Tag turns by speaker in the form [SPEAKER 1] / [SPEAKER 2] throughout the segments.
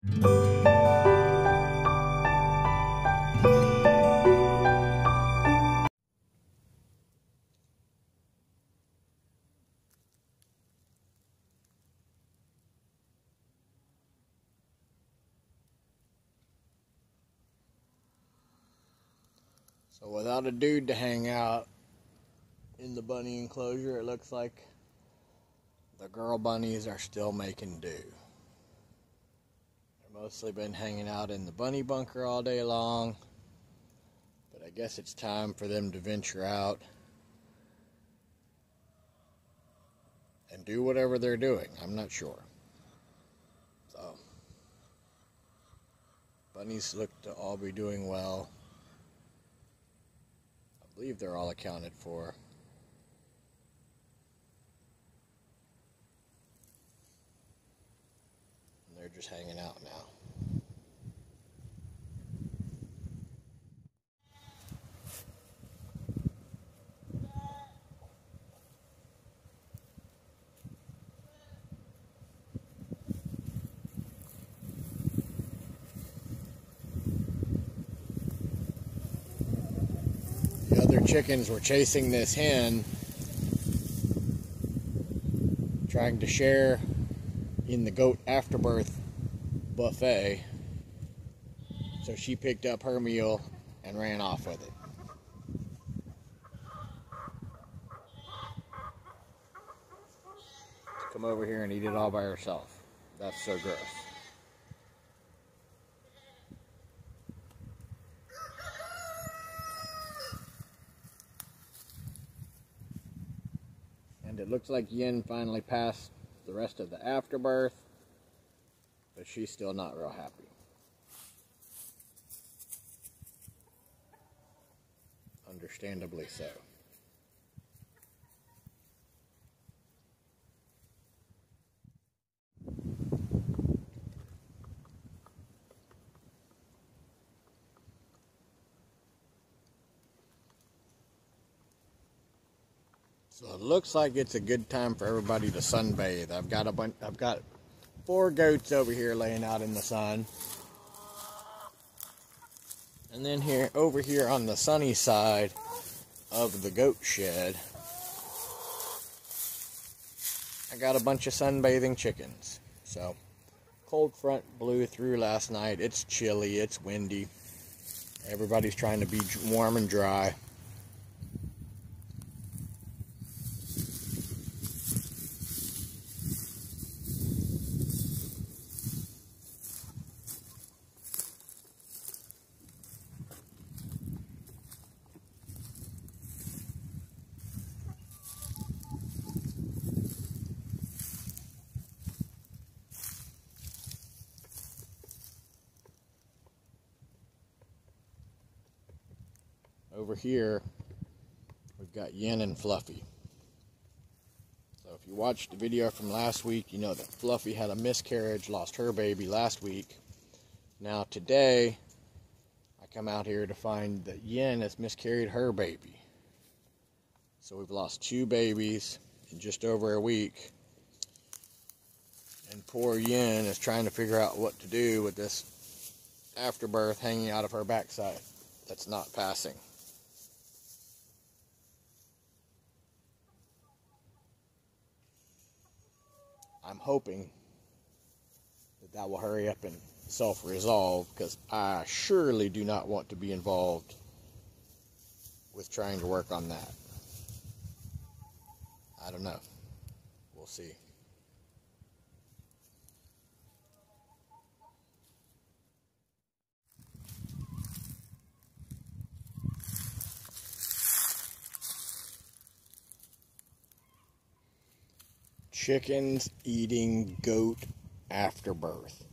[SPEAKER 1] So without a dude to hang out in the bunny enclosure, it looks like the girl bunnies are still making do. They've mostly been hanging out in the bunny bunker all day long, but I guess it's time for them to venture out and do whatever they're doing. I'm not sure. So, bunnies look to all be doing well. I believe they're all accounted for. And they're just hanging out now. The other chickens were chasing this hen, trying to share in the goat afterbirth buffet. So she picked up her meal and ran off with it. To come over here and eat it all by herself. That's so gross. And it looks like Yin finally passed the rest of the afterbirth, but she's still not real happy. Understandably so. So it looks like it's a good time for everybody to sunbathe. I've got 4 goats over here laying out in the sun. And then over here on the sunny side of the goat shed, I got a bunch of sunbathing chickens. So, cold front blew through last night. It's chilly, it's windy. Everybody's trying to be warm and dry. Over here, we've got Yin and Fluffy. So if you watched the video from last week, you know that Fluffy had a miscarriage, lost her baby last week. Now today, I come out here to find that Yin has miscarried her baby. So we've lost 2 babies in just over a week. And poor Yin is trying to figure out what to do with this afterbirth hanging out of her backside that's not passing. I'm hoping that will hurry up and self-resolve, because I surely do not want to be involved with trying to work on that. I don't know. We'll see. Chickens eating goat afterbirth.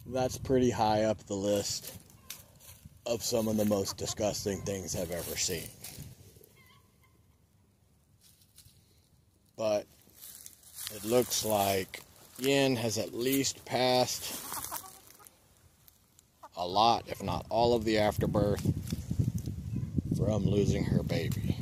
[SPEAKER 1] That's pretty high up the list of some of the most disgusting things I've ever seen. But it looks like Yin has at least passed a lot, if not all, of the afterbirth from losing her baby.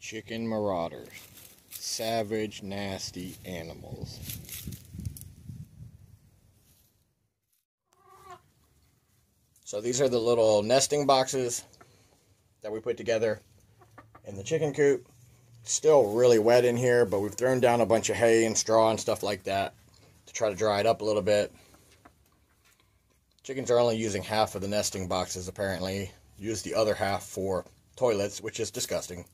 [SPEAKER 1] Chicken marauders. Savage, nasty animals. So these are the little nesting boxes that we put together in the chicken coop. It's still really wet in here, but we've thrown down a bunch of hay and straw and stuff like that to try to dry it up a little bit. Chickens are only using half of the nesting boxes apparently. Use the other half for toilets, which is disgusting.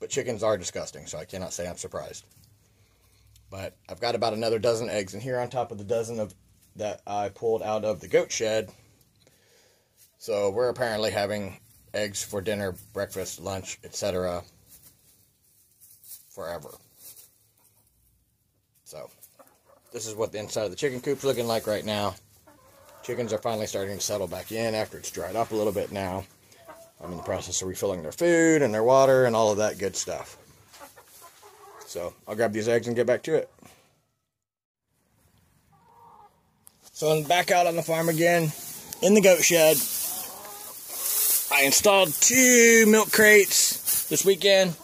[SPEAKER 1] But chickens are disgusting, so I cannot say I'm surprised. But I've got about another dozen eggs in here on top of the dozen that I pulled out of the goat shed. So we're apparently having eggs for dinner, breakfast, lunch, etc. forever. So this is what the inside of the chicken coop's looking like right now. Chickens are finally starting to settle back in after it's dried up a little bit now. I'm in the process of refilling their food and their water and all of that good stuff. So I'll grab these eggs and get back to it. So I'm back out on the farm again in the goat shed. I installed 2 milk crates this weekend.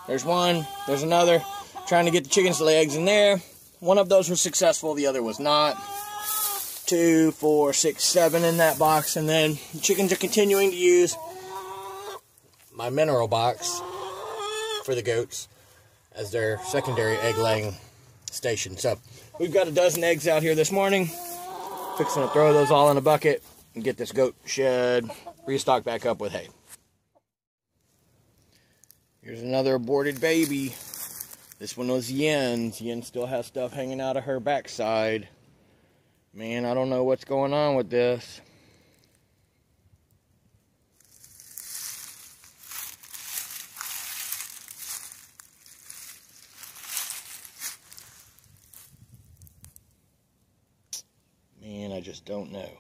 [SPEAKER 1] There's one, there's another. Trying to get the chickens to lay eggs in there. One of those was successful, the other was not. 2, 4, 6, 7 in that box. And then the chickens are continuing to use my mineral box for the goats as their secondary egg laying station. So we've got a dozen eggs out here this morning. Fixing to throw those all in a bucket and get this goat shed restocked back up with hay. Here's another aborted baby. This one was Yen's. Yen still has stuff hanging out of her backside. Man, I don't know what's going on with this. Man, I just don't know.